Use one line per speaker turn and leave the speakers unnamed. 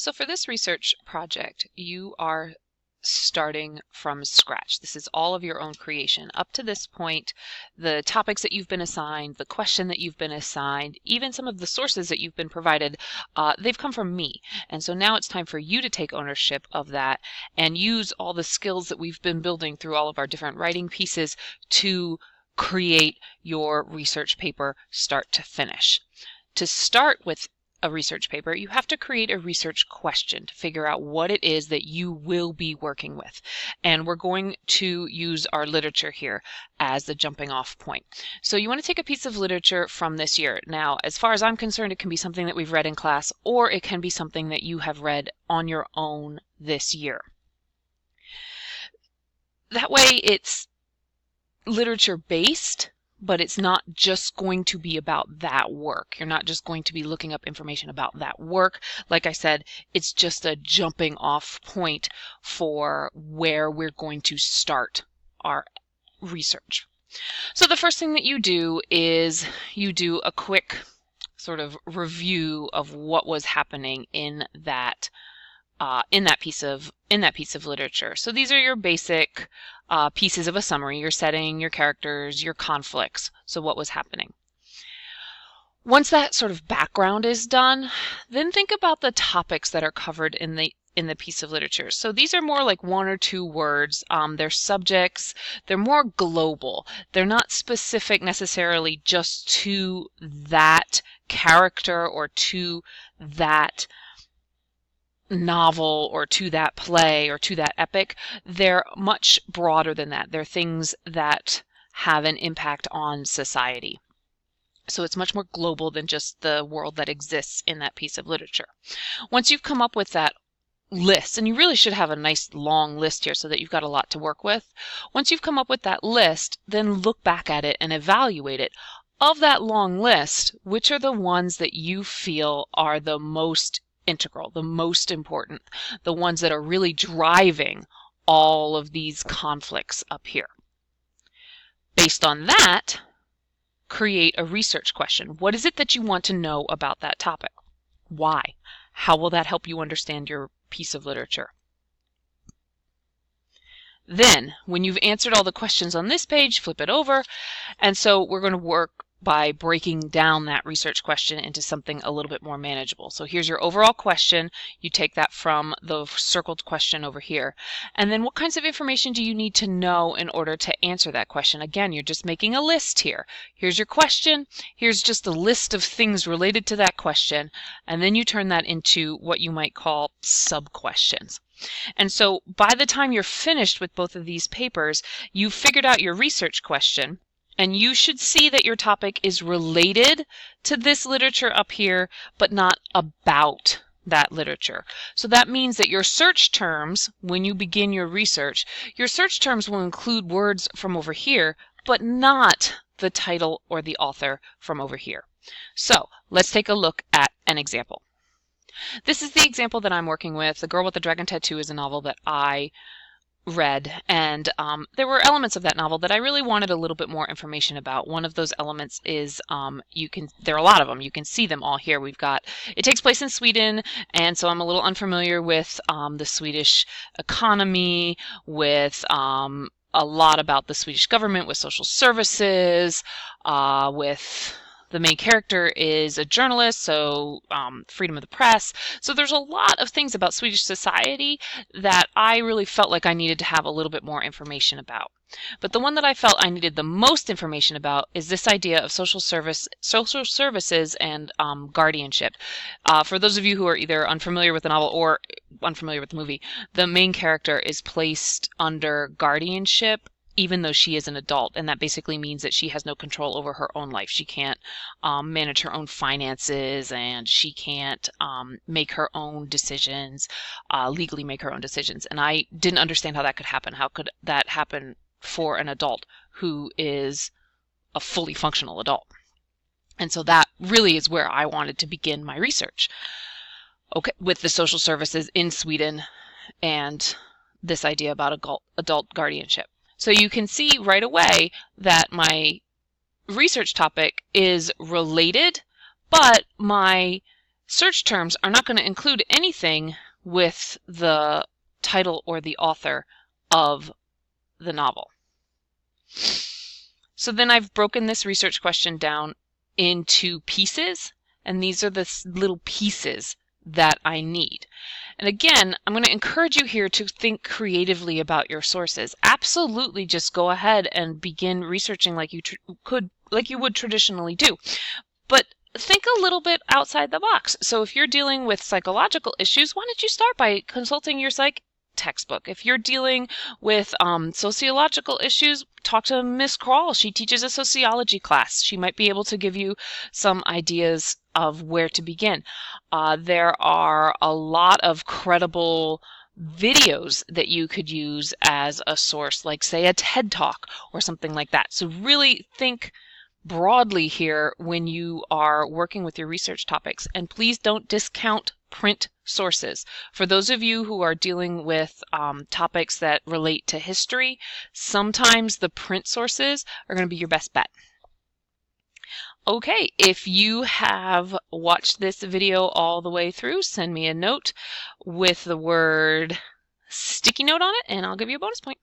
So for this research project, you are starting from scratch. This is all of your own creation. Up to this point, the topics that you've been assigned, the question that you've been assigned, even some of the sources that you've been provided, they've come from me. And so now it's time for you to take ownership of that and use all the skills that we've been building through all of our different writing pieces to create your research paper start to finish. To start with a research paper, you have to create a research question to figure out what it is that you will be working with. And we're going to use our literature here as the jumping off point. So you want to take a piece of literature from this year. Now, as far as I'm concerned, it can be something that we've read in class, or it can be something that you have read on your own this year. That way it's literature based, but it's not just going to be about that work. You're not just going to be looking up information about that work. Like I said, it's just a jumping off point for where we're going to start our research. So the first thing that you do is you do a quick sort of review of what was happening in that piece of literature. So these are your basic pieces of a summary, your setting, your characters, your conflicts. So what was happening. Once that sort of background is done, then think about the topics that are covered in the piece of literature. So these are more like 1 or 2 words. They're subjects. They're more global. They're not specific necessarily just to that character or to that novel or to that play or to that epic. They're much broader than that. They're things that have an impact on society. So it's much more global than just the world that exists in that piece of literature. Once you've come up with that list, and you really should have a nice long list here so that you've got a lot to work with. Once you've come up with that list, then look back at it and evaluate it. Of that long list, which are the ones that you feel are the most integral, the most important, the ones that are really driving all of these conflicts up here. Based on that, create a research question. What is it that you want to know about that topic? Why? How will that help you understand your piece of literature? Then, when you've answered all the questions on this page, flip it over. And so we're going to work by breaking down that research question into something a little bit more manageable. So here's your overall question. You take that from the circled question over here. And then what kinds of information do you need to know in order to answer that question? Again, you're just making a list here. Here's your question. Here's just a list of things related to that question. And then you turn that into what you might call sub-questions. And so by the time you're finished with both of these papers, you've figured out your research question. And you should see that your topic is related to this literature up here, but not about that literature. So that means that your search terms, when you begin your research, your search terms will include words from over here, but not the title or the author from over here. So let's take a look at an example. This is the example that I'm working with. The Girl with the Dragon Tattoo is a novel that I read, and there were elements of that novel that I really wanted a little bit more information about. One of those elements is there are a lot of them. You can see them all here. It takes place in Sweden, and so I'm a little unfamiliar with the Swedish economy, with a lot about the Swedish government, with social services, with the main character is a journalist, so freedom of the press. So there's a lot of things about Swedish society that I really felt like I needed to have a little bit more information about. But the one that I felt I needed the most information about is this idea of social services and guardianship. For those of you who are either unfamiliar with the novel or unfamiliar with the movie, the main character is placed under guardianship even though she is an adult, and that basically means that she has no control over her own life. She can't manage her own finances, and she can't make her own decisions, legally make her own decisions. And I didn't understand how that could happen. How could that happen for an adult who is a fully functional adult? And so that really is where I wanted to begin my research. Okay, with the social services in Sweden and this idea about adult guardianship. So you can see right away that my research topic is related, but my Search terms are not going to include anything with the title or the author of the novel. So then I've broken this research question down into pieces, and these are the little pieces that I need. And again, I'm going to encourage you here to think creatively about your sources. Absolutely just go ahead and begin researching like you would traditionally do. But think a little bit outside the box. So if you're dealing with psychological issues, why don't you start by consulting your psych textbook? If you're dealing with sociological issues, talk to Miss Crawl. She teaches a sociology class. She might be able to give you some ideas of where to begin. There are a lot of credible videos that you could use as a source, like say a TED Talk or something like that. So really think broadly here when you are working with your research topics, and please don't discount print sources. For those of you who are dealing with topics that relate to history, sometimes the print sources are going to be your best bet. Okay, if you have watched this video all the way through, send me a note with the word sticky note on it, and I'll give you a bonus point.